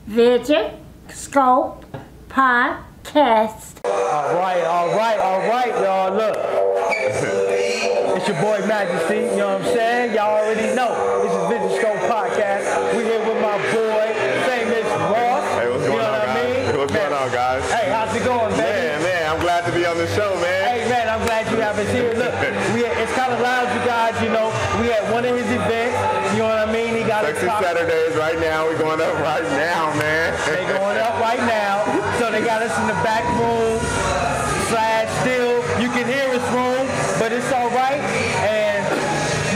Vision Scope Podcast. All right, y'all. Look, it's your boy Majesty. You know what I'm saying? Y'all already know. This is Vision Scope Podcast. We here with my boy, famous Ross. Hey, what's going on, guys? What's going on, guys? Hey, how's it going, baby? Man, I'm glad to be on the show, man. Hey, man, I'm glad you have us here. Look, it's kind of loud, you guys. You know, we at one of his events. You know what I mean? He got Sexy Saturdays right now. We're going up right now, man. They going up right now. So they got us in the back room. Still, you can hear his room, but it's all right. And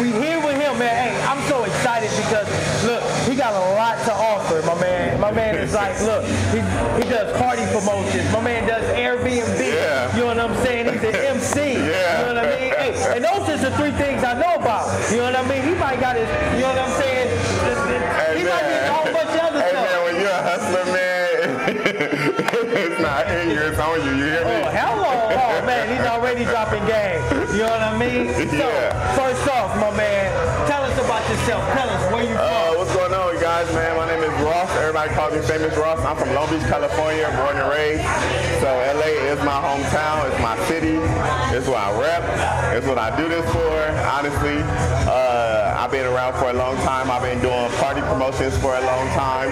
we here with him, man. Hey, I'm so excited because look, he got a lot to offer, my man. My man is like, look, he does party promotions. My man does Airbnb. Yeah. You know what I'm saying? He's an MC. Yeah. You know what I mean? Hey, and those are the three things I know about. You know what I mean? He might got his, you know what I'm saying? He might be a whole bunch of other stuff. Man, when you're a hustler, man, it's not in you, it's on you. You hear me? Oh, hello. Oh, man, he's already dropping game. You know what I mean? So, first off, my man, tell us about yourself. Tell us where you from. What's going on, you guys, man? My name is Ross. Everybody calls me Famous Ross. I'm from Long Beach, California, born and raised. So LA is my hometown. It's my city. It's what I rep. It's what I do this for, honestly. I've been around for a long time. I've been doing party promotions for a long time.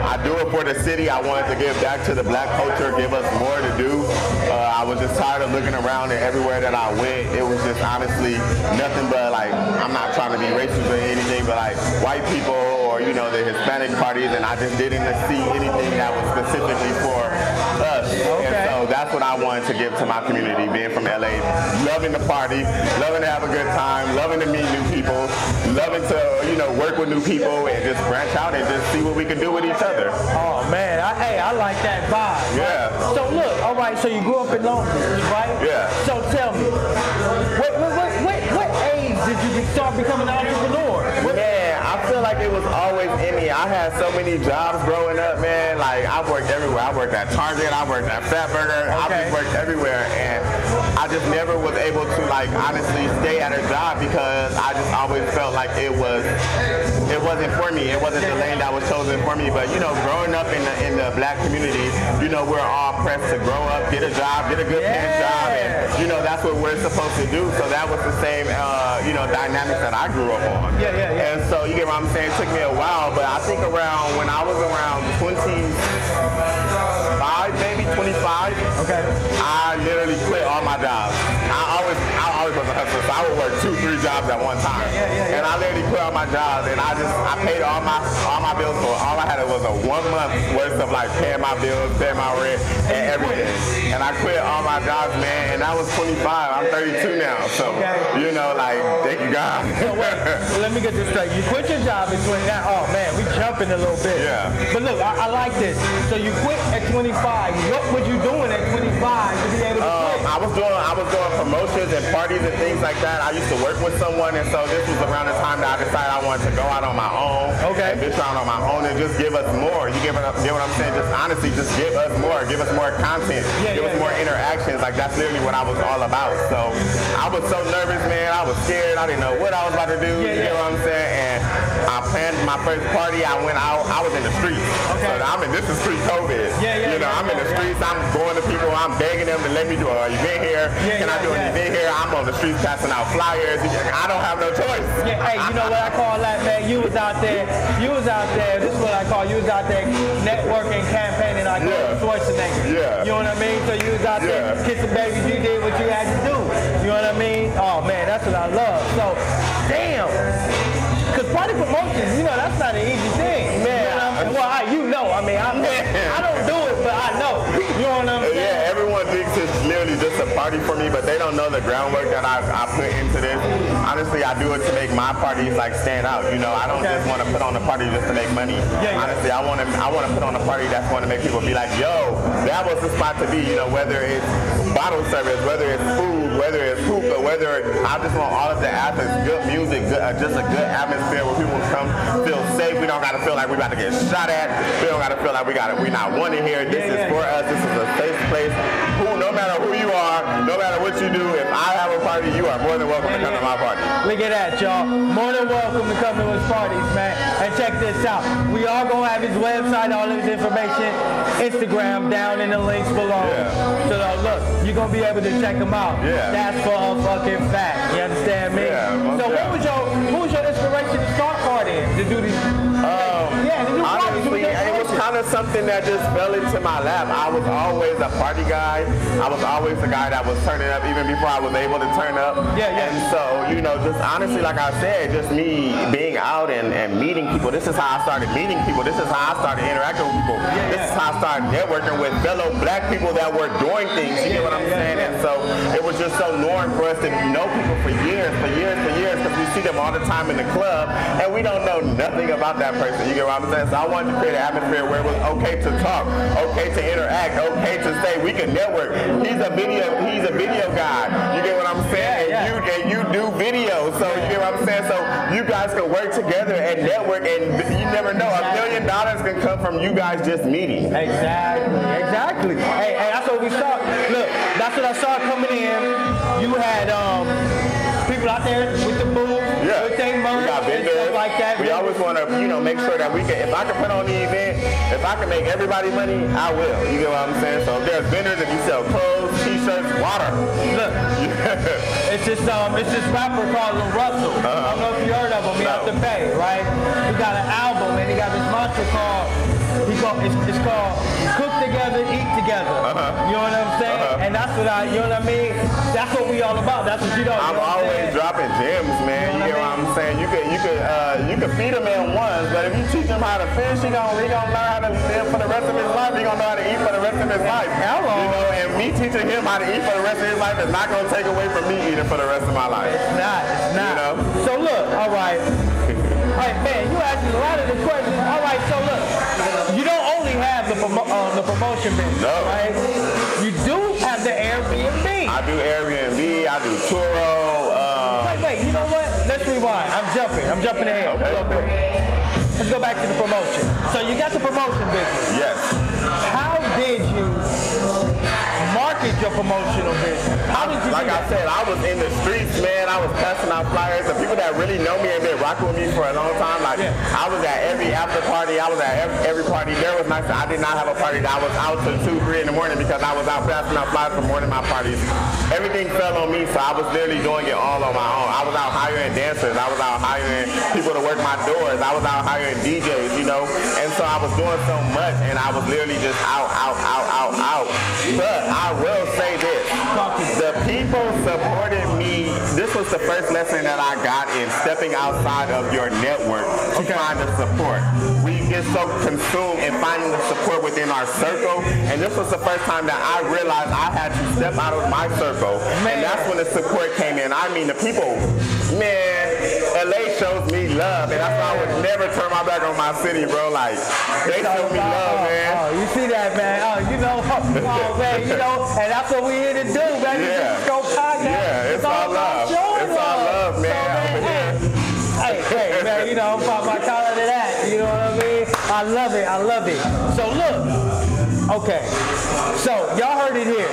I do it for the city. I wanted to give back to the black culture, give us more to do. I was just tired of looking around and everywhere that I went, it was just honestly nothing but like, I'm not trying to be racist or anything, but like white people or, you know, the Hispanic parties, and I just didn't see anything that was specifically for us. Okay. And so that's what I wanted to give to my community, being from LA, loving to party, loving to have a good time, loving to meet new people, loving to, you know, work with new people and just branch out and just see what we can do with each other. Oh man, I like that vibe. Yeah. Right? So look, all right, so you grew up in Long Beach, right? Yeah. So tell me, what age did you start becoming an entrepreneur? Man, I feel like it was always in me. I had so many jobs growing up, man. Like I worked everywhere. I worked at Target, I worked at Fatburger, I just worked everywhere, and I just never was able to like honestly stay at a job because I just always felt like it wasn't for me. It wasn't the lane that was chosen for me. But you know, growing up in the black community, you know, we're all pressed to grow up, get a job, get a good paying job, and you know that's what we're supposed to do. So that was the same you know, dynamics that I grew up on. Yeah. And so you get what I'm saying? It took me a while, but I think around when I was around 25, maybe 25, okay, I literally quit all my jobs. I always was a hustler, so I would work 2-3 jobs at one time. And I literally quit all my jobs, and I paid all my bills for. All I had was a 1 month worth of like paying my bills, paying my rent, and everything. And I quit all my jobs, man, and I was 25. I'm 32 now, so you know, like, thank you God. So wait, let me get this straight. You quit your job at 29. Oh man, we jumping a little bit. Yeah. But look, I like this. So you quit at 25. What were you doing at 25 to be able to quit? I was doing promotions and parties and things like that. I used to work with someone, and so this was around the time that I decided I wanted to go out on my own. Okay. And venture out on my own and just give us more. You get what I'm saying? Just honestly, just give us more. Give us more content. Give us more interactions. Like that's literally what I was all about. So I was so nervous, man. I was scared. I didn't know what I was about to do. You get what I'm saying? And I planned my first party. I went out. I was in the streets. Okay. So this is pre-COVID. You know, I'm in the streets. I'm going to people. I'm begging them to let me do an event here. Can I do an event here? I'm on the streets passing out flyers. I don't have no choice. Hey, you know what I call that, man? You was out there. This is what I call. You was out there networking, campaigning like Schwarzenegger. Yeah. You know what I mean? So you was out there kissing babies. You did what you had to do. You know what I mean? Oh man, that's what I love. So, damn. Cause party promotions, you know, that's not an easy thing, man. Well, I don't do it, but I know. You know what I'm saying? Yeah, everyone thinks it's literally just a party for me, but they don't know the groundwork that I put into this. Honestly, I do it to make my parties like stand out. You know, I don't just want to put on a party just to make money. Honestly, I want to put on a party that's going to make people be like, yo, that was the spot to be. You know, whether it's bottle service, whether it's food, whether it's hookah, whether I just want all of the athletes, good music, just a good atmosphere where people come feel safe. We don't got to feel like we about to get shot at. We don't got to feel like we not wanted here. This is for us. This is a safe place. No matter who you are, no matter what you do, if I have a party, you are more than welcome to come to my party. Look at that, y'all. More than welcome to come to his parties, man. And check this out. We are going to have his website, all his information, Instagram down in the links below. Yeah. So look, you're going to be able to check him out. Yeah. That's for a fucking fact. You understand me? Yeah, so who was your inspiration to start partying? To do these? Honestly, it was kind of something that just fell into my lap. I was always a party guy. I was always the guy that was turning up even before I was able to turn up. And so, you know, just honestly, like I said, just me being out and meeting people. This is how I started meeting people. This is how I started interacting with people. This is how I started networking with fellow black people that were doing things. You get what I'm saying? And so it was just so normal for us to know people for years, because we see them all the time in the club, and we don't know nothing about that person. You get what I'm saying? So I wanted to create an atmosphere where it was okay to talk, okay to interact, okay to say we can network. He's a video guy. You get what I'm saying? And you do video, so you get what I'm saying? So you guys can work together and network, and you never know. $1 million can come from you guys just meeting. Exactly. Hey, that's what we saw. Look, that's what I saw coming in. You had people out there with the booth, with their money, and stuff like that. We always want to, you know, make sure that we can, if I can put on the event, if I can make everybody money, I will. You get what I'm saying? So if there's vendors, if you sell clothes, t-shirts, water. Look, it's this rapper called Lil Russell. I don't know if you heard of him. He have to pay, right? He got an album, and he got this mantra called, it's called Cook Together, Eat Together. You know what I'm saying? And that's what you know what I mean? That's what we all about. That's what you know. I'm always dropping gems, man. You get what I'm saying? You could feed a man once, but if you teach him how to fish, he gonna learn how to live for the rest of his life. He gonna know how to eat for the rest of his life. Hello. You know, and me teaching him how to eat for the rest of his life is not gonna take away from me eating for the rest of my life. It's not. You know? So look, all right, man, you asked me a lot of the questions. All right, so look, you don't only have the promotion business, right? You do have the Airbnb. I do Airbnb. I do TURO. Wait, you know what? Let's rewind. I'm jumping ahead. Okay. Let's go back to the promotion. So you got the promotion business. Yes. How did you market your promotional business? How did you Like I said, I was in the streets, man. I was passing out flyers. The people that really know me and been rocking with me for a long time, like I was at every after party. I was at every party. There was nice. I did not have a party that I was out till 2, 3 in the morning because I was out passing out flyers for more than my parties. Everything fell on me, so I was literally doing it all on my own. I was out hiring dancers. I was out hiring people to work my doors. I was out hiring DJs, you know. And so I was doing so much, and I was literally just out. But I will say this. The people supported me. This was the first lesson that I got in stepping outside of your network to find the support. We get so consumed in finding the support within our circle, and this was the first time that I realized I had to step out of my circle, and that's when the support came in. I mean, the people, man, LA shows me love, and that's why I would never turn my back on my city, bro. Like, they show me love, man. You see that, man? You know, man, you know, and that's what we here to do, man. It's all love. It's all love, man. Hey, man, you know, I'm pop my collar to that. You know what I mean? I love it. So look, okay. So y'all heard it here.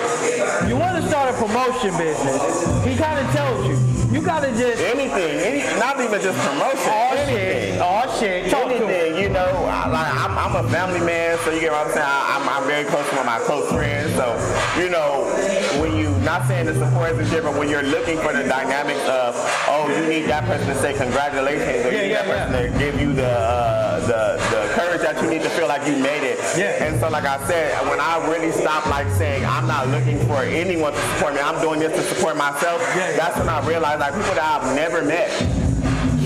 You want to start a promotion business? He kind of tells you. You gotta just anything, not even just promotion. All shit. Anything, you know. I'm a family man, so you get what I'm saying. I'm very close to my close friends, so you know, when you not saying the support is different, when you're looking for the dynamics of, oh, you need that person to say congratulations, or you need that person to give you the courage that you need to feel like you made it. And so, like I said, when I really stopped like saying I'm not looking for anyone to support me, I'm doing this to support myself. That's when I realized, like, people that I've never met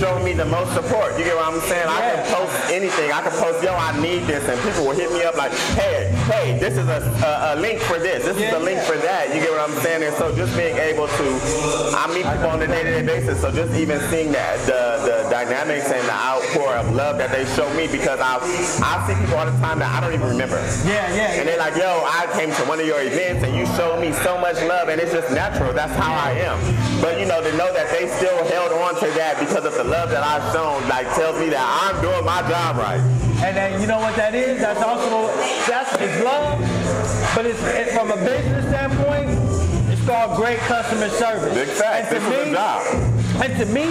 show me the most support. You get what I'm saying? I can post anything. I can post, yo, I need this, and people will hit me up like, hey, this is a link for this. This is a link for that. You get what I'm saying? And so just being able to, I meet people on a day-to-day basis. So just even seeing that the dynamics and the outpour of love that they show me, because I see people all the time that I don't even remember. And they're like, yo, I came to one of your events and you showed me so much love, and it's just natural. That's how I am. But you know, to know that they still held on to that because of the love that I've shown, like tells me that I'm doing my job right. And then you know what that is? That's it's love, but it's from a business standpoint, it's called great customer service. Big fact. This is a job. And to me,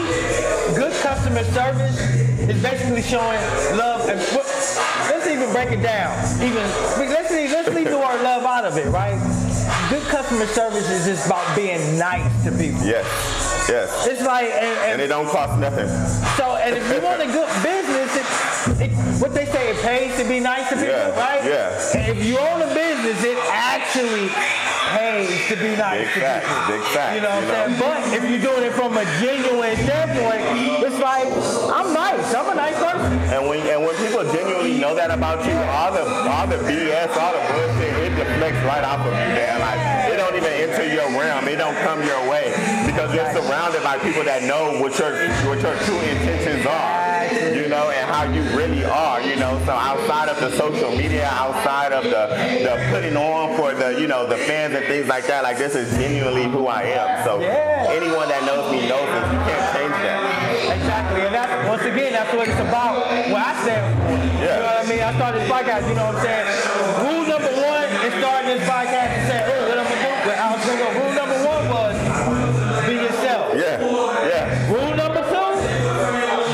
good customer service is basically showing love. And let's even break it down. Let's leave the word love out of it, right? Good customer service is just about being nice to people. Yes. It's like, and it don't cost nothing. So, and if you want a good business, what they say, it pays to be nice to people, right? And if you own a business, it actually pays to be nice to people. Big fact. You know what I'm saying? But if you're doing it from a genuine standpoint, it's like, I'm nice. I'm a nice person. And when people genuinely know that about you, all the BS, all the bullshit, it deflects right off of you, man. Like, it don't even enter your realm. It don't come your way because you're surrounded by people that know what your true intentions are, you know, and how you really are, you know. So outside of the social media, outside of the putting on for the, you know, the fans and things like that, like this is genuinely who I am. So anyone that knows me knows this. You can't change that. Exactly, and that's, once again, that's what it's about. What I said, you know what I mean? I started this podcast, you know what I'm saying? Rule number one in starting this podcast and saying, oh, what I'm gonna do? But I was gonna go. Rule number one was be yourself. Rule number two,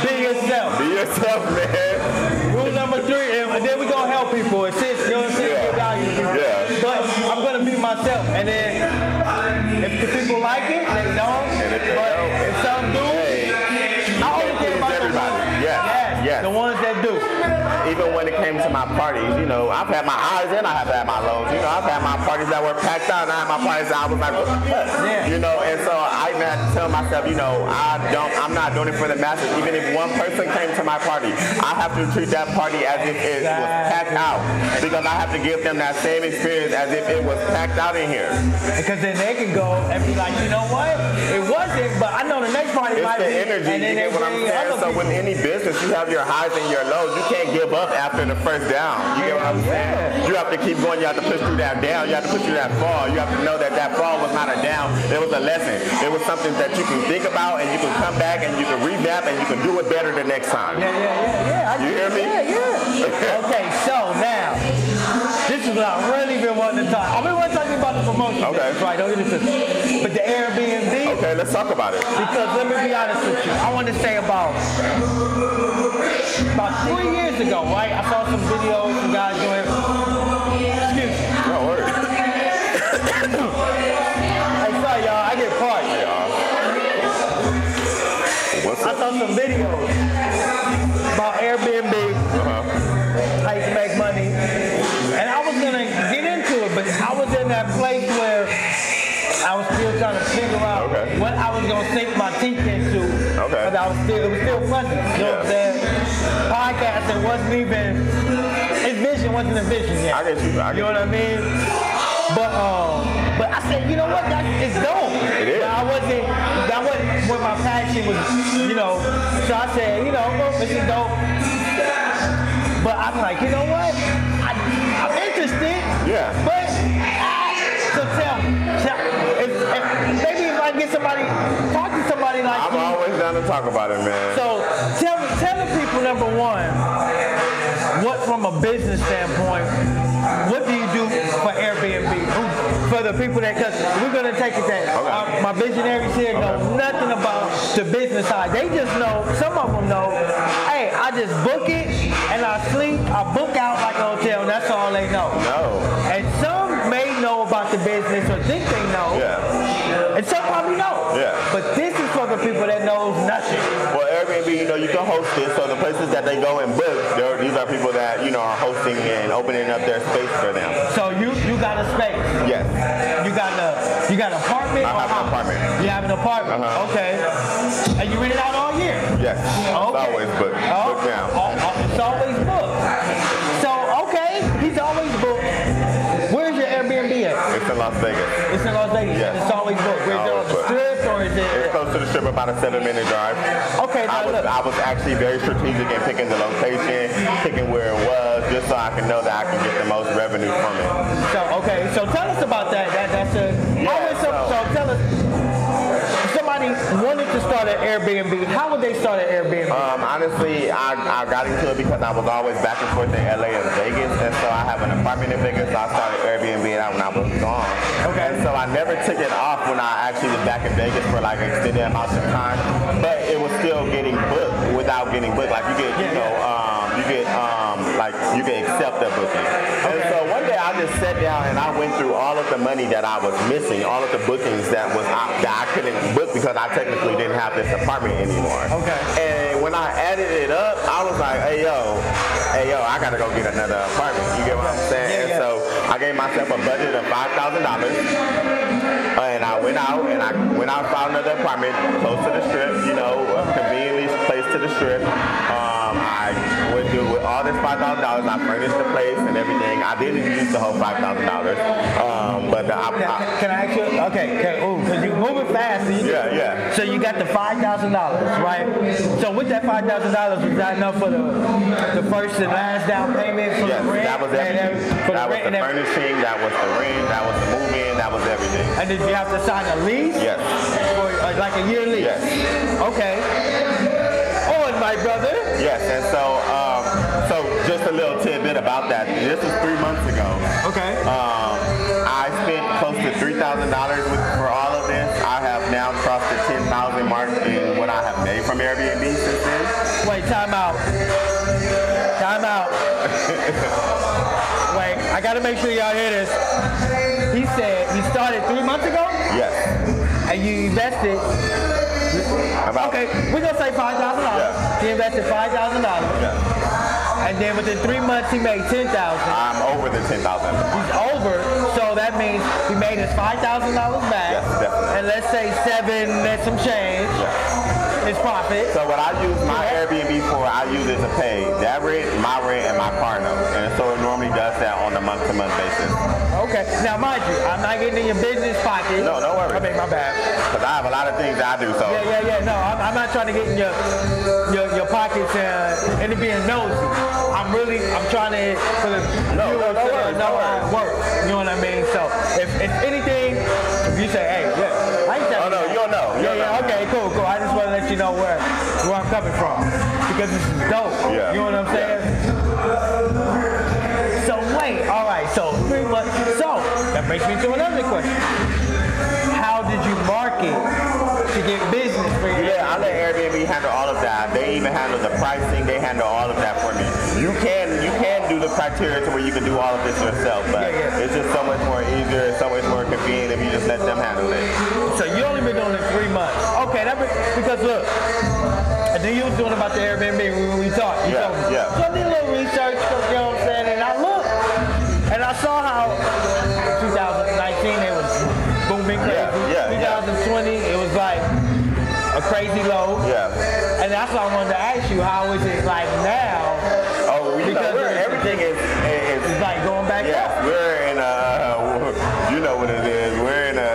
be yourself. Be yourself, man. Rule number three, and then we're gonna help people. It's just, you know what I'm saying? Give value to people. But I'm gonna be myself, and then if the people like it, they don't. But if some do, I only care about everybody. The ones that do. Even when it came to my parties, you know, I've had my highs and I have had my lows. You know, I've had my parties that were packed out, and I had my parties that I was like, you know, and so I even had to tell myself, you know, I'm not doing it for the masses. Even if one person came to my party, I have to treat that party as if it was packed out, because I have to give them that same experience as if it was packed out in here. Because then they can go and be like, you know what? It wasn't, but I know the next party might be. It's the energy, you get what I'm saying? So with any business, you have your highs and your lows. You can't give up after the first down. You get what I'm saying? You have to keep going. You have to push through that down. You have to push through that fall. You have to know that that fall was not a down. It was a lesson. It was something that you can think about, and you can come back and you can revamp and you can do it better the next time. You hear me? Okay, so now, this is what I really been wanting to talk. I've been wanting to talk about the promotion. Right, don't get it twisted. But the Airbnb. Okay, let's talk about it. Because let me be honest with you. I want to say about 3 years ago, right? I saw some videos, some guys doing. Excuse me. No worries. Hey, sorry, y'all. I get parked. I saw some videos about Airbnb, how you can make money, and I was gonna get into it, but I was in that place where I was still trying to figure out what I was gonna sink my teeth into. But it was still funny. You know what I'm saying? Podcasting wasn't even, his vision wasn't a vision yet. I get you. You know what I mean? But I said, you know what? It's dope. It is. That wasn't what my passion was, you know. So I said, you know, this is dope. But I'm like, you know what? I'm interested. But so tell me, maybe if I get somebody, talk to somebody like I'm always down to talk about it, man. So tell the people, number one, what from a business standpoint, what do you do for Airbnb? For the people that, because we're going to take it that my visionaries here know nothing about the business side. They just know, some of them know, hey, I just book it and I sleep, I book out like a hotel, and that's all they know. And some may know about the business or think they know. And some probably know. But this is for the people that knows nothing. Well, Airbnb, you know, you can host it, so the places that they go and book, these are people that, you know, are hosting leasing and opening up their space for them. So you got a space? Yes. You got an apartment? I have an apartment. You have an apartment? Okay. And you rent it out all year? Yes. Okay. It's always booked. Booked down. It's always booked. So, okay, he's always booked. Where's your Airbnb at? It's in Las Vegas. It's in Las Vegas. Yes. It's always booked. Where's it on the strip or is it? It's close to the strip, about a 7-minute drive. Okay, now look. I was actually very strategic in picking the location, picking where it was, just so I can know that I can get the most revenue from it. So, okay, so tell us about that. So tell us. Somebody wanted to start an Airbnb. How would they start an Airbnb? Honestly, I got into it because I was always back and forth in LA and Vegas, and so I have an apartment in Vegas, so I started Airbnb when I was gone. Okay. And so I never took it off when I actually was back in Vegas for like extended amounts of time, but it was still getting booked without getting booked. Like you can accept the booking. And so one day I just sat down and I went through all of the money that I was missing, all of the bookings that I couldn't book because I technically didn't have this apartment anymore. Okay. And when I added it up, I was like, hey yo, I gotta go get another apartment. You get what I'm saying? And so I gave myself a budget of $5,000. And I went out and found another apartment close to the strip, conveniently placed to the strip. I went through with all this $5,000. I furnished the place and everything. I didn't use the whole $5,000. Can I ask you? Okay, because you're moving fast. Yeah. So you got the $5,000, right? So with that $5,000, was that enough for the first and last down payment for the rent? That was everything. That was the furnishing, that was the rent, that was the moving, that was everything. And did you have to sign a lease? Yes. For like a year lease? Yes. Okay. My brother. Yes, and so just a little tidbit about that. This was 3 months ago. Okay. I spent close to $3,000 for all of this. I have now crossed the 10,000 mark in what I have made from Airbnb since then. Wait, time out. Wait, I gotta make sure y'all hear this. He said he started 3 months ago? Yes. And you invested. Okay, we're gonna say $5,000. Yeah. He invested $5,000. Yeah. And then within 3 months he made $10,000. I'm over the $10,000. He's over, so that means he made his $5,000 back. Yes, definitely. And let's say and some change. His profit. So what I use my Airbnb for, I use it to pay that rent, my rent, and my car note. And so it normally does that on a month-to-month basis. Okay. Now, mind you, I'm not getting in your business pocket. No, don't worry. I mean, my bad. Because I have a lot of things that I do, so. Yeah. No, I'm not trying to get in your pockets and it being nosy. I'm trying to know how it works. You know what I mean? So, if anything, if you say, hey, yeah, I ain't telling you. No, you'll know. Yeah, okay, cool. I just want to let you know where I'm coming from. Because this is dope. Yeah. You know what I'm saying? So wait, alright, so 3 months. So that brings me to another question. How did you market to get business for you? Yeah, I let Airbnb handle all of that. They even handle the pricing, they handle all of that for me. You can do the criteria to where you can do all of this yourself, but it's just so much more easier, so much more convenient if you just let them handle it. So you only been doing it 3 months. Okay, because look, and then you was doing about the Airbnb when we talked. So I did a little research, you know what I'm saying, and I looked, and I saw how 2019 it was booming crazy. 2020 it was like a crazy low. Yeah. And that's why I wanted to ask you, how is it like now? Oh, because everything is like going back up. Yeah, we're in you know what it is. We're in a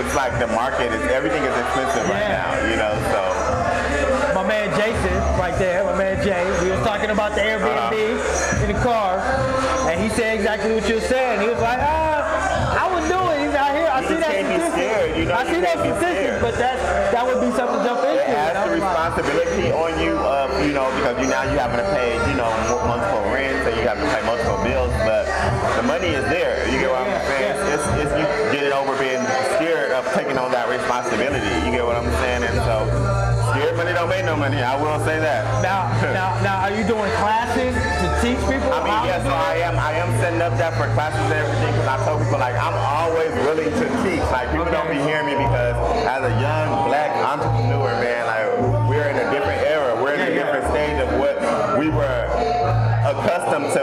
it's like the market is, everything is expensive right now, so. My man Jayson, right there, my man Jay, we was talking about the Airbnb in the car, and he said exactly what you were saying. He was like, I would do it. He's out here. I see that statistic. I see that statistic, but that would be something to jump into. It has the responsibility on you, because now you having to pay, multiple rents, and you have to pay multiple bills, but the money is there. You get what I'm saying? It's you get it over being scared of taking on that responsibility. You get what I'm saying? And so, scared money don't make no money. I will say that. Now, are you doing classes to teach people? I mean, yes, so I am setting up that for classes and everything, because I told people, I'm always willing to teach. People don't be hearing me because as a young black entrepreneur, man, we're in a different era. We're in a different stage of what we were accustomed to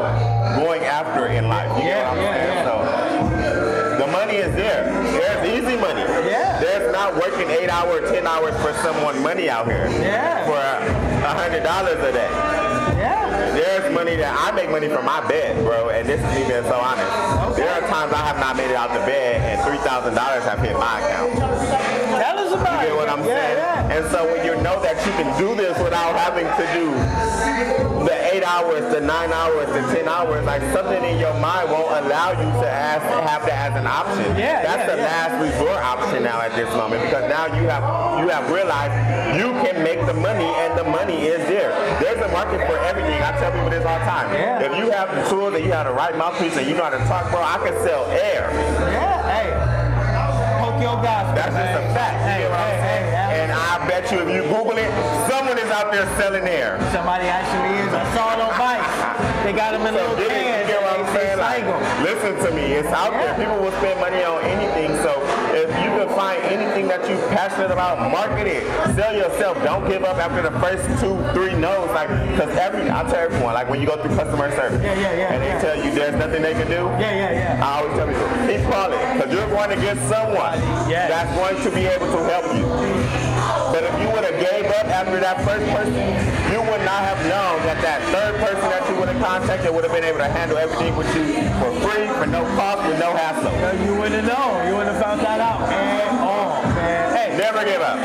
going after in life. You get what I'm saying? So the money is there. There's easy money. Yeah. There's not working 8 hours, 10 hours for someone money out here. Yeah. For $100 a day. Yeah. There's money that I make money from my bed, bro, and this is me being so honest. Okay. There are times I have not made it out the bed and $3,000 have hit my account. Tell us about it. You get what I'm saying? Yeah. And so when you know that you can do this without having to do the 8 hours, the 9 hours, the 10 hours, like something in your mind won't allow you to have that as an option. Yeah, That's the last resort option now at this moment, because now you have realized you can make the money and the money is there. There's a market for everything. I tell people this all the time. Yeah. If you have the tools and you have the right mouthpiece and you know how to talk, bro, I can sell air. Yeah, hey. Poke your gospel, That's just a fact. You get what I'm saying? And I bet you if you Google it, someone is out there selling air. Somebody actually is. I saw it on bikes. They got them in little cans. You get what I'm saying? Like, listen to me. It's out there. People will spend money on anything. So if you can find anything that you're passionate about, market it. Sell yourself. Don't give up after the first 2, 3 no's. Like, because I tell everyone, like when you go through customer service, and they tell you there's nothing they can do, I always tell people, keep calling, because you're going to get someone that's going to be able to help you. But if you would have gave up after that first person, you would not have known that that third person that you would have contacted would have been able to handle everything with you for free, for no cost, with no hassle. No, you wouldn't have known. You wouldn't have found that out at all, man. Hey, never give up.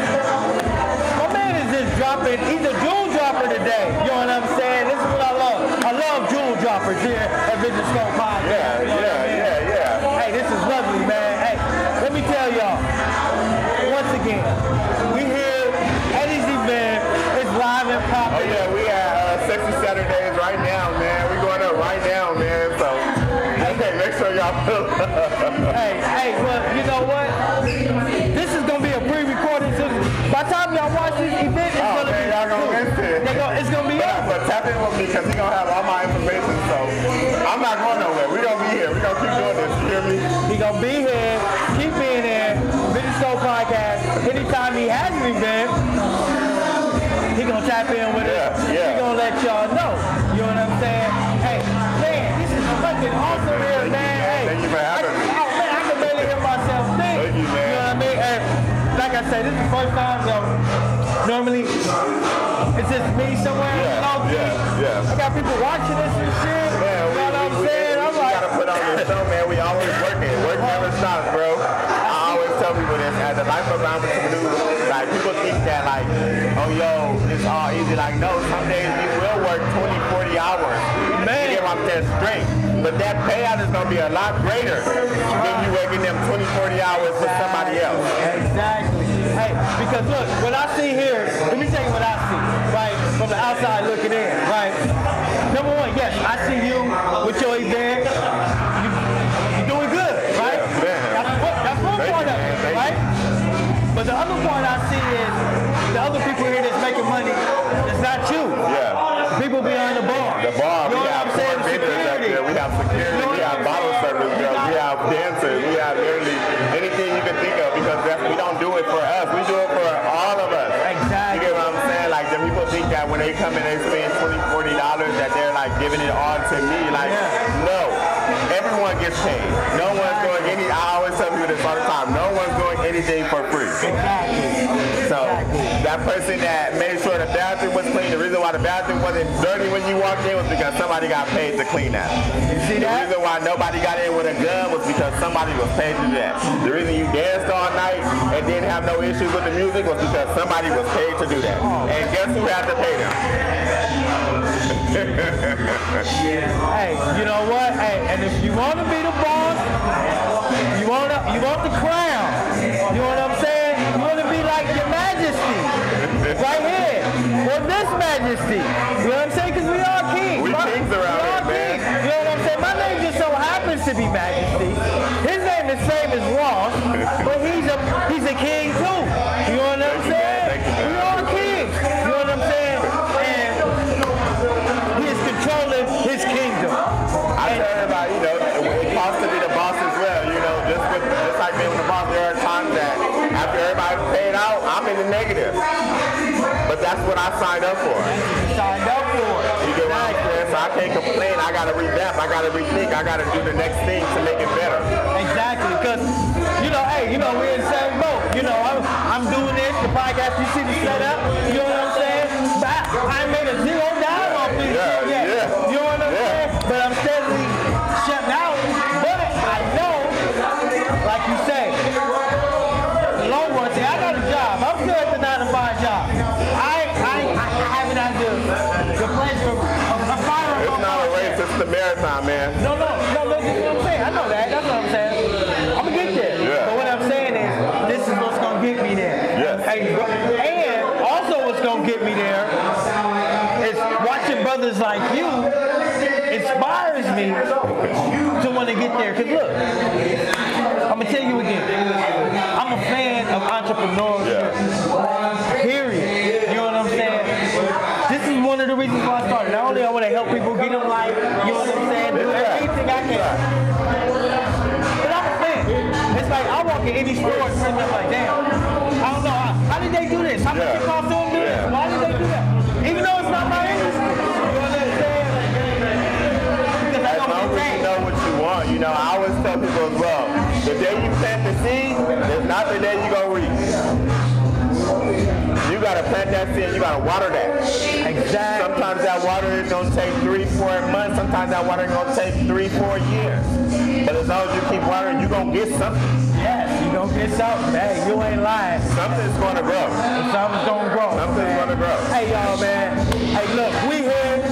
My man is just dropping. He's a jewel dropper today. You know what I'm saying? This is what I love. I love jewel droppers here at Vision Scope Podcast. Yeah. Hey, this is lovely, man. Hey, let me tell y'all. Once again, we here at his event. It's live and popping. Oh yeah, we have Sexy Saturdays right now, man. We're going up right now, man. So make sure y'all feel. Hey, well, you know what? This is gonna be a pre-recorded. So by the time y'all watch this event, it's gonna be. Y'all gonna miss it. It's gonna be up. But tap in with me because he's gonna have all my information. So I'm not going nowhere. We're gonna be here. We're gonna keep doing this. You hear me? He's gonna be here. Keep being here. Vision Scope Podcast. Anytime he has an event, he gonna tap in with us. He gonna let y'all know. You know what I'm saying? Hey, man, this is fucking awesome here, man. Hey, thank you for having me. Oh man, I can barely hear myself think. Thank you, man. You know what I mean? And like I said, this is the first time, normally it's just me somewhere in Long Beach. I got people watching this and shit. Man, you know what I'm saying? I'm like, gotta put on this show, man. We always working. Work never stops, bro. I always tell people this. As a life of entrepreneur, like people think that like, oh yo, it's all easy. Like no, some days you will work 20, 40 hours. Man, you get what I'm saying, straight. But that payout is gonna be a lot greater than you working them 20, 40 hours for somebody else. Exactly. Hey, because look, what I see here, let me tell you what I see, right? From the outside looking in, right? Number one, yes, I see you with your event. You're doing good, right? That's one part of it, right? But the other part I see is the other people here that's making money, it's not you. Yeah. People behind the bar. The bar, you know we have vendors out there. We have security, we have bottle service girls, we have dancers, we have literally anything you can think of, because we don't do it for us, we do it for all of us. Exactly. You get what I'm saying? Like the people think that when they come in they spend $20, $40 that they're like giving it all to me. Like no. Everyone gets paid. No one's doing I always tell people this all the time. No one's doing anything for free. So that person that made sure the bathroom was clean, the reason why the bathroom wasn't dirty when you walked in was because somebody got paid to clean that. You see that? The reason why nobody got in with a gun was because somebody was paid to do that. The reason you danced all night and didn't have no issues with the music was because somebody was paid to do that. And guess who had to pay them? Hey, you know what? Hey, and if you want to be the boss, you want the crown. You know what I'm saying? You want to be like your Majesty, right here, or this Majesty. You know what I'm saying? Because we are kings. We kings around here, man. You know what I'm saying? My name just so happens to be Majesty. His name is same as Ross, but he's a king too. You know what I'm saying? We are kings. You know what I'm saying? And he is controlling his kingdom. I tell everybody, you know, it costs to be the boss as well. You know, just like being the boss, there are times that after everybody's paid out, I'm in the negative. But that's what I signed up for. You signed up for it. You get what I'm saying? So I can't can't complain. I gotta revamp. I gotta rethink. I gotta do the next thing to make it better. Exactly, because hey, we're in the same boat. I'm doing this, the podcast. You see the setup. You know what I'm saying? But I made a $0 off this shit yet. You know what I'm saying? But I'm steadily shutting out. But I know, like you say, the long run. See, I got a job. I'm still at the 9-to-5 job. I haven't had the pleasure of firing. It's not a race, it's the marathon, man. No, that's what I'm saying. I know that. That's what I'm saying. I'm gonna get there. Yeah. But what I'm saying is, this is what's gonna get me there. Yes. And also what's gonna get me there is watching brothers like you inspires me to want to get there. Cause look, I'm gonna tell you again, I'm a fan of entrepreneurship. Period. You know what I'm saying? This is one of the reasons why I started. Not only I want to help people get them life, you know what I'm saying? Do everything I can. But I'm a fan. It's like I walk in any store and I'm like, damn, I don't know. How did they do this? How did you call them do this? Why did they do that? Even though it's not my industry. You know what I'm saying? Because As long as you know what you want, I always tell people as well, the day you plant the seed is not the day you go reap. You gotta plant that seed, you gotta water that. Exactly. Sometimes that water is gonna take 3-4 months, sometimes that water is gonna take 3-4 years. But as long as you keep watering, you're gonna get something. Yes, you're gonna get something. Hey, you ain't lying. Something's gonna grow. Something's gonna grow. Something's gonna grow. Hey y'all, man. Hey, look, we here.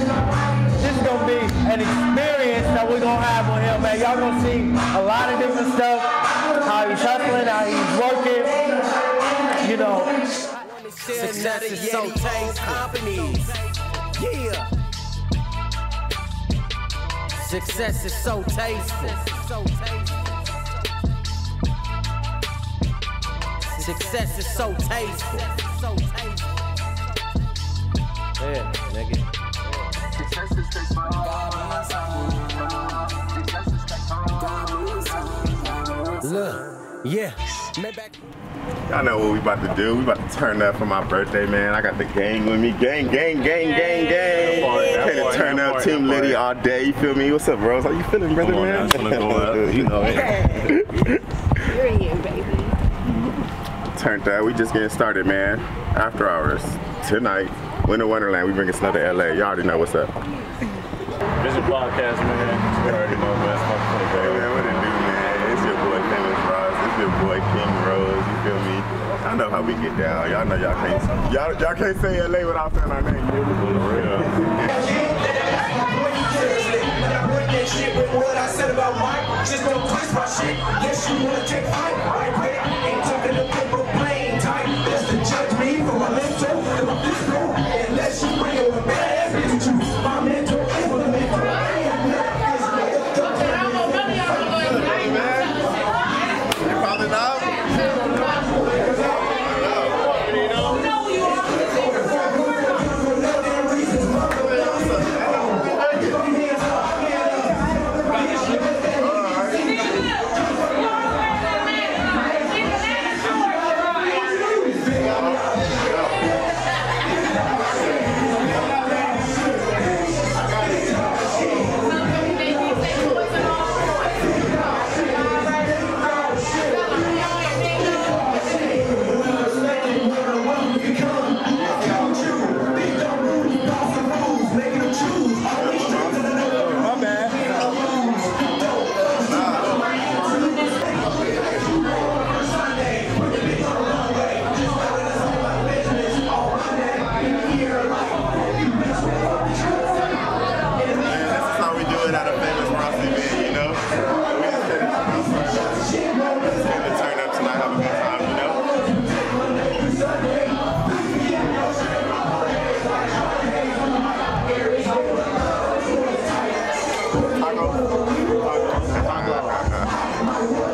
This is gonna be an experience that we're gonna have on here, man. Y'all gonna see a lot of different stuff. How he's hustling, how he's working. Success is so tasteful. Yeah. Success is so tasteful. Success is so tasteful. Yeah, nigga. Look, yeah. Y'all know what we about to do. We about to turn up for my birthday, man. I got the gang with me. Gang. Came to turn up Team Liddy all day. You feel me? What's up, bros? How you feeling, brother, man? Go up. You know it. You're here, baby. Turned up. We just getting started, man. After hours. Tonight. Winter Wonderland. We bringing snow to LA. Y'all already know what's up. Vision Podcast, man. You already know, man. Hey, man, what it do, man? It's your boy, Famous Ross. It's your boy, KIIINGROSE. You feel me? I know how we get down. Y'all know y'all can't say LA without saying our name. For real. Shit with what I said about Mike, just don't twist my shit. Yes, you wanna take fight, ain't talking to paper plane type. That's to judge me for my mental, and my physical. Unless you bring it with bad bitch to my mental, it will mental. You calling out?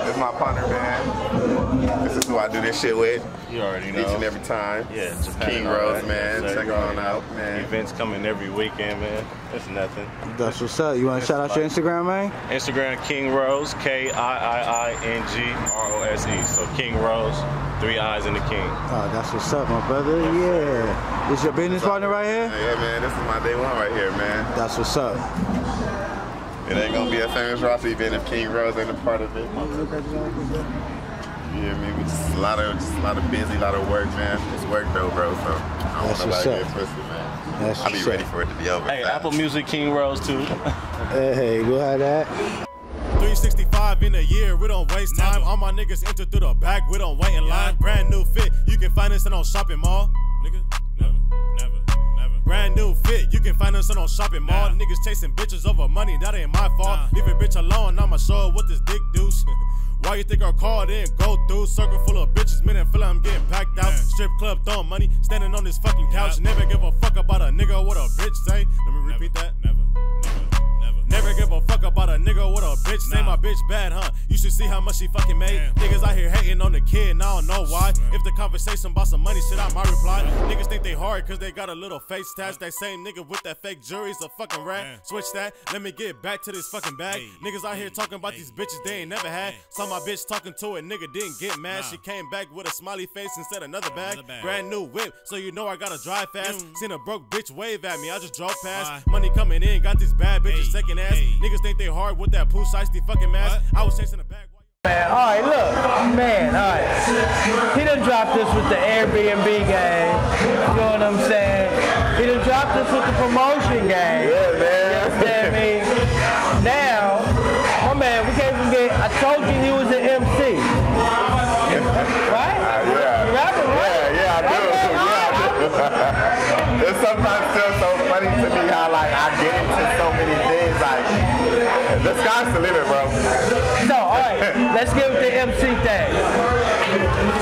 It's my partner, man. This is who I do this shit with. You already know. Each and every time. Yeah, just KIIINGROSE, man. Check on out, man. Events coming every weekend, man. It's nothing. That's what's up. You want to shout out your Instagram, man? Instagram, KIIINGROSE, KIIINGROSE. So KIIINGROSE, 3 eyes in the King. Oh, that's what's up, my brother. Yeah. This your business partner right here? Yeah, man. This is my day one right here, man. That's what's up. It ain't gonna be a Famous Ross event if KIIINGROSE ain't a part of it. Yeah, I mean, just a lot of busy, a lot of work, man. It's work though, bro. So I don't want nobody to get twisted, man. I'll be ready for it to be over. Hey, Apple Music KIIINGROSE too. Hey, we'll have that. 365 in a year, we don't waste time. All my niggas enter through the back, we don't wait in line. Brand new fit, you can find us in on shopping mall. Nigga, never. Brand new fit, you can find us in on shopping mall. Niggas chasing bitches over money, that ain't my fault. Leave a bitch alone, I'ma show her what this dick deuce. Why you think our car didn't go through? Circle full of bitches, men and feel like I'm getting packed out. Strip club throwing money, standing on this fucking couch. Never give a fuck about a nigga, what a bitch say. Let me repeat that. Never give a fuck about a nigga, what a bitch say. My bitch bad, huh? You should see how much she fucking made. Niggas out here hating on the kid, and I don't know why. If the conversation about some money, shit, I might reply. Niggas think they hard cause they got a little face tats. That same nigga with that fake jury's a fucking rat. Switch that, let me get back to this fucking bag. Niggas out here talking about these bitches they ain't never had. Saw my bitch talking to a nigga, didn't get mad. She came back with a smiley face and said another bag. Brand new whip, so you know I gotta drive fast. Seen a broke bitch wave at me, I just drove past. Money coming in, got these bad bitches second ass. Niggas think they hard with that poo shiesty fucking mask. I was chasing a bag. Man, all right, look, man, all right. He done dropped this with the Airbnb game. You know what I'm saying? He done dropped this with the promotion game. Yeah, man. You understand me? Now, my man, we can't forget, I told you he was an MC. Right? Yeah. You rapping, right? Yeah, I do. It's sometimes still so funny to me how like I get into so many things. Like the sky's the limit, bro. So, all right, let's get with the MC thing.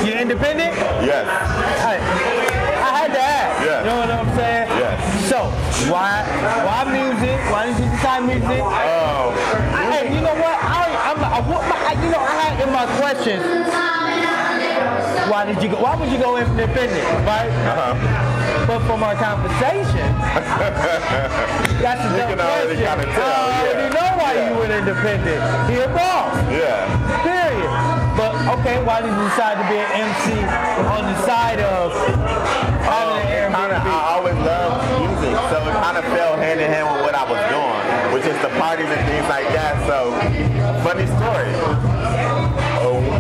You independent? Yes. All right. I had to ask. Yes. You know what I'm saying? Yes. So, why music? Why did you decide music? Hey, you know what? I had in my questions. Why would you go independent, right? But from our conversation, that's a dumb question. I already know why you went independent. He a boss. Yeah. Period. But okay, why did you decide to be an MC on the side of having an Airbnb? I always loved music, so it kind of fell hand in hand with what I was doing, which is the parties and things like that. So, funny story.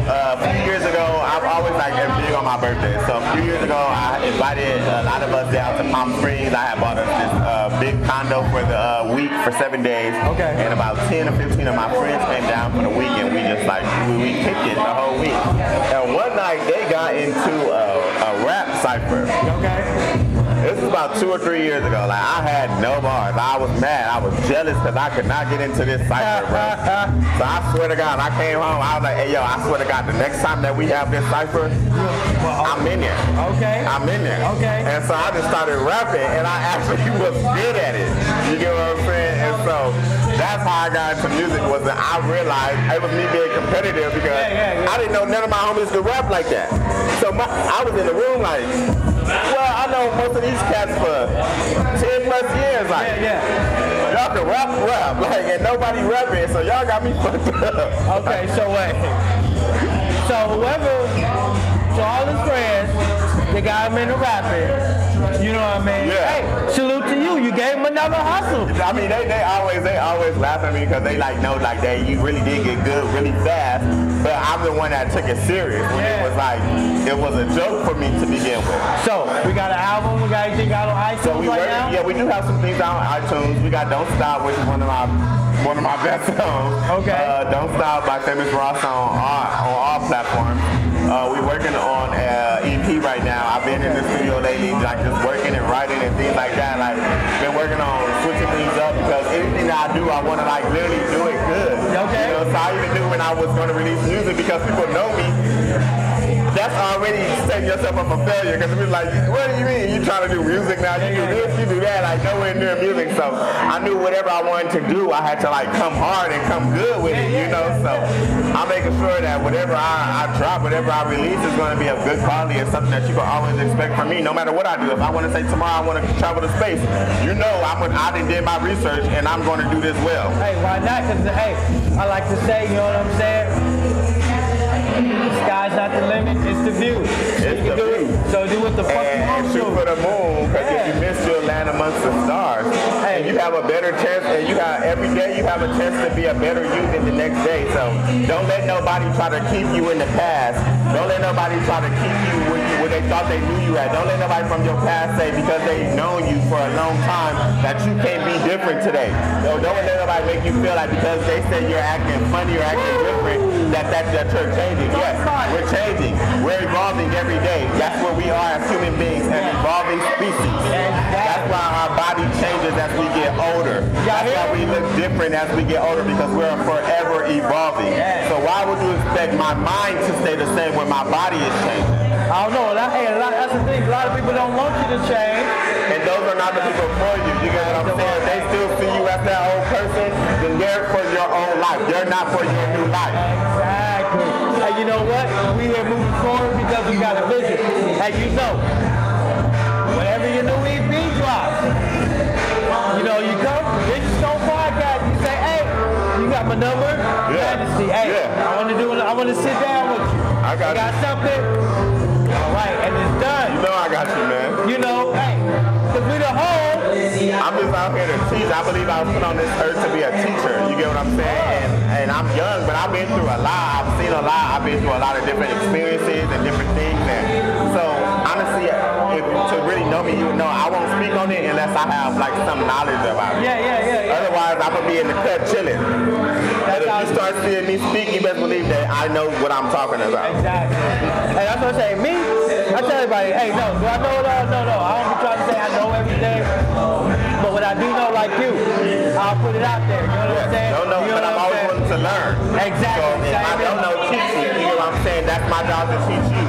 A few years ago, I've always been big on my birthday. So a few years ago, I invited a lot of us down to Palm Springs. I had bought us this big condo for the week for 7 days. Okay. And about 10 or 15 of my friends came down for the week, and we just we kicked it the whole week. And one night they got into a rap cipher. Okay. This was about 2 or 3 years ago. Like, I had no bars. I was mad. I was jealous because I could not get into this cipher, bro. So I swear to God, I came home. I was like, hey, yo, I swear to God, the next time that we have this cipher, I'm in there. Okay. I'm in there. Okay. And so I just started rapping, and I actually was good at it. You get what I'm saying? And so that's how I got into music, was that I realized it was me being competitive because I didn't know none of my homies could rap like that. So I was in the room like, well, I know most of these cats for 10 plus years, like, y'all can rap, like, and nobody rapping, so y'all got me fucked up. Okay, so wait. So all his friends, they got him into rapping, you know what I mean? Yeah. Hey, salute to you, you gave him another hustle. I mean, they always laugh at me because they know that you really did get good really fast, but I'm the one that took it serious when it was a joke for me to begin with. So, we got an album, we got anything out on iTunes now? Yeah, we do have some things out on iTunes. We got Don't Stop, which is one of my best songs. Okay. Don't Stop by Famous Ross on all platforms. We're working on EP right now. I've been in the studio lately, like just working and writing and things like that. Like, been working on switching things up because anything that I do, I want to like literally do it good. Okay. You know, so I even knew when I was going to release music because people know me. that's already setting yourself up for failure. Because it's like, what do you mean? You trying to do music now? You do this, you do that, like nowhere near music. So I knew whatever I wanted to do, I had to like come hard and come good with it, you know. So I'm making sure that whatever I drop, whatever I release is going to be of good quality and something that you can always expect from me, no matter what I do. If I want to say tomorrow I want to travel to space, you know I did my research and I'm going to do this well. Hey, why not? Because, hey, I like to say, you know what I'm saying? The sky's not the limit, it's the view. It's the view. So do what the fuck you want to do. Shoot for the moon, because if you miss, you'll land amongst the stars. Hey. And you have a better chance, and you have every day you have a chance to be a better you than the next day. So don't let nobody try to keep you in the past. Don't let nobody try to keep you where they thought they knew you at. Don't let nobody from your past say because they've known you for a long time that you can't be different today. So don't let nobody make you feel like because they say you're acting funny or acting different that you're changing. Yes, we're changing. We're evolving every day. That's where we are as human beings, an evolving species. That's why our body changes as we get older. That's why we look different as we get older because we're forever evolving. So why would you expect my mind to stay the same when my body is changing? I don't know. That's the thing. A lot of people don't want you to change. And those are not the people for you. You get what I'm saying? They still see you as that old person, then they're for your own life. They're not for your new life. Exactly. And you know what? We here moving forward because we got a vision. And you know, whenever your new EP drops, you know, you come, it's just on podcast, you say, hey, you got my number? Majesty, hey, I want to sit down with you. I got something? All right, and it's done. You know I got you, man. You know, hey, because we the home. I'm just out here to teach. I believe I was put on this earth to be a teacher. You get what I'm saying? And I'm young, but I've been through a lot. I've seen a lot. I've been through a lot of different experiences and different things. And so, honestly, to really know me, you would know I won't speak on it unless I have like some knowledge about it. Yeah. Otherwise, I'm going to be in the cut chilling. But if you start seeing me speak, you best believe that I know what I'm talking about. Exactly. Hey, that's what I say. Me, I tell everybody, hey, no, do I know it all? No. I don't be trying to say I know everything. But what I do know, like you, I'll put it out there. You know what I'm saying? Don't know, you know but I'm always willing to learn. Exactly. So if I don't know, teach you. You know what I'm saying? That's my job to teach you.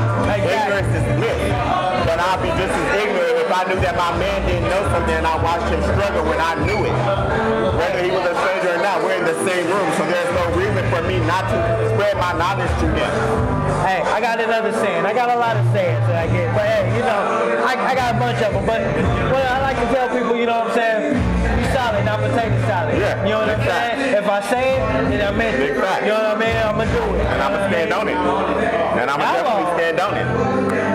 Ignorance is bliss. But I'll be just as ignorant if I knew that my man didn't know something and I watched him struggle when I knew it. Whether he was a stranger or not, we're in the same room, so there's no reason for me not to spread my knowledge to him. Hey, I got another saying. I got a lot of sayings that I get, but hey, you know, I got a bunch of them. But what I like to tell people, you know what I'm saying? Be solid, not potato salad. Yeah, you know what I'm saying? If I say it, then I meant it. Big fact. You know what I mean? I'm gonna do it. And I'm gonna stand on it. And I'm gonna definitely stand on it.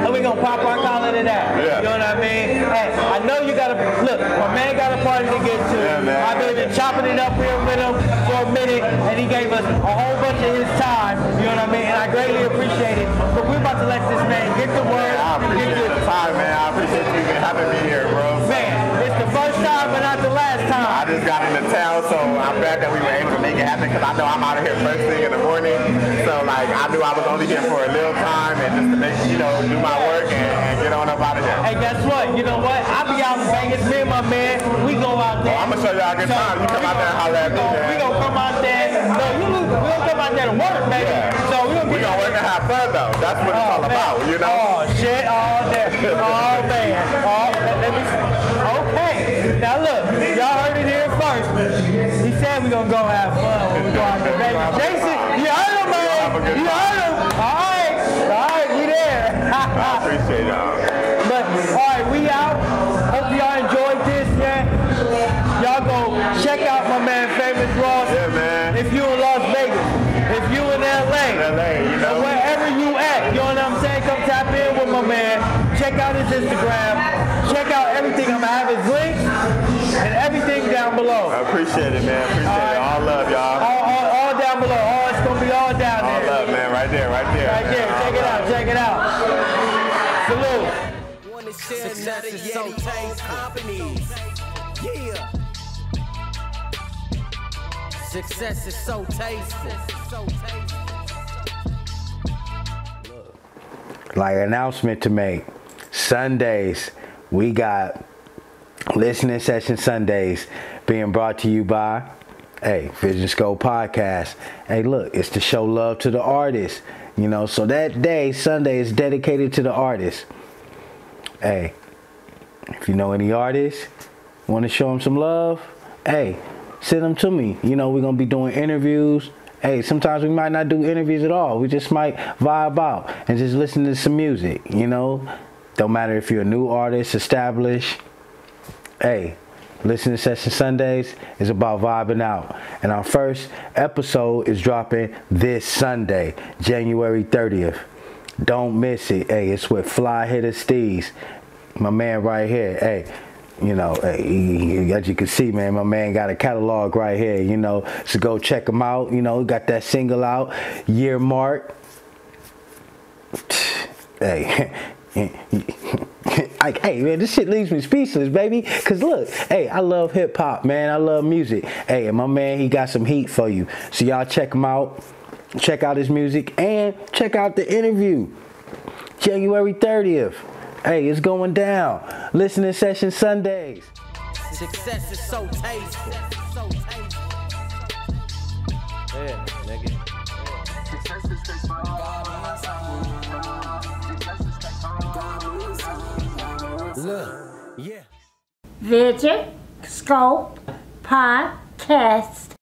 And we gonna pop our collar to that. Yeah. You know what I mean? Hey, I know you gotta look. My man got a party to get to. Yeah, man. I've been chopping it up here with him for a minute, and he gave us a whole bunch of his time. You know what I mean? And I greatly appreciate it. But we're about to let this man get to work. I appreciate the time, man. I appreciate you having me here, bro. Man, it's the first time, but not the last time. I just got into town, so I'm glad that we were able to make it happen because I know I'm out of here first thing in the morning. So, like, I knew I was only here for a little time and just to make, you know, do my work and get on up out of here. Hey, guess what? You know what? I be out in Vegas, me and my man, we go out there. I'm going to show y'all a good time. You come out there and holler at me, man. We gonna come out there. No, we don't come out there to work, baby. Yeah. So we gonna work and have fun, though. That's what it's all about, you know? Oh, shit, all day. Oh, man. Let me... Okay. Now, look, y'all heard it here first. He said we gonna go have fun when we go out there, baby. Jayson, you heard him, man. You heard him. All right, we there. I appreciate y'all. But, all right, we out. Hope y'all enjoyed this, man. Y'all go check out my man, Famous Ross. Yeah, man. If you in Las Vegas, if you in LA, you know, wherever you at, you know what I'm saying? Come tap in with my man. Check out his Instagram. Check out everything. I'm gonna have his links and everything down below. I appreciate it, man. Appreciate it. All love, y'all. All down below. It's gonna be all down there. All love, man. Right there. Right there. Check it out. Salute. Success is so tasteful. Yeah. Success is so tasteful. Like announcement to make. Sundays, we got listening session Sundays being brought to you by Hey, Vision Scope Podcast. Hey, look, it's to show love to the artists. You know, so that day, Sunday, is dedicated to the artists. Hey, if you know any artists, want to show them some love, hey, send them to me. You know, we're going to be doing interviews. Hey, sometimes we might not do interviews at all. We just might vibe out and just listen to some music, you know. Don't matter if you're a new artist, established. Hey, Listening Session Sundays is about vibing out. And our first episode is dropping this Sunday, January 30th. Don't miss it. Hey, it's with Fly Hitter Steez. My man right here. Hey, you know, hey, as you can see, man, my man got a catalog right here, you know. So go check him out. You know, got that single out, Year Mark. Hey. Hey man, this shit leaves me speechless, baby. Cause look, hey, I love hip hop, man. I love music. Hey, and my man, he got some heat for you. So y'all check him out. Check out his music and check out the interview. January 30th. Hey, it's going down. Listening Session Sundays. Success is so tasteful. So tasteful. Yeah, nigga. Look, yeah. Vision Scope Podcast.